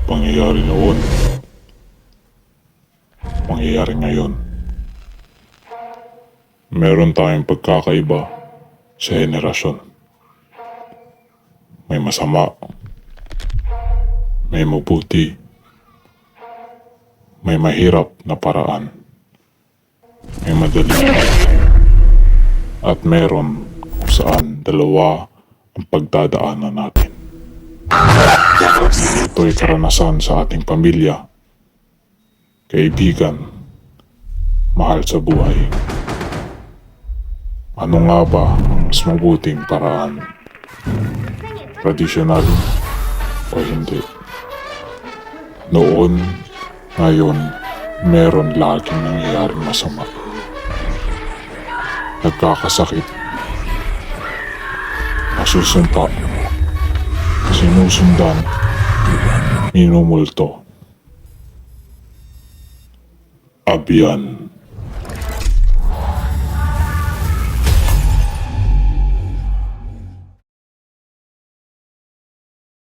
Pangyayari noon, mangyayari ngayon. Meron tayong pagkakaiba sa henerasyon. May masama, may mabuti, may mahirap na paraan, may madali, at meron kung saan dalawa ang pagdadaanan natin. Ito'y karanasan sa ating pamilya, kaibigan, mahal sa buhay. Ano nga ba ang mas mabuting paraan? Tradisyonal o hindi? Noon, ngayon, meron laging nangyayaring masama. Nagkakasakit, nasusumpa, sinusundan, minumulto. Abyan.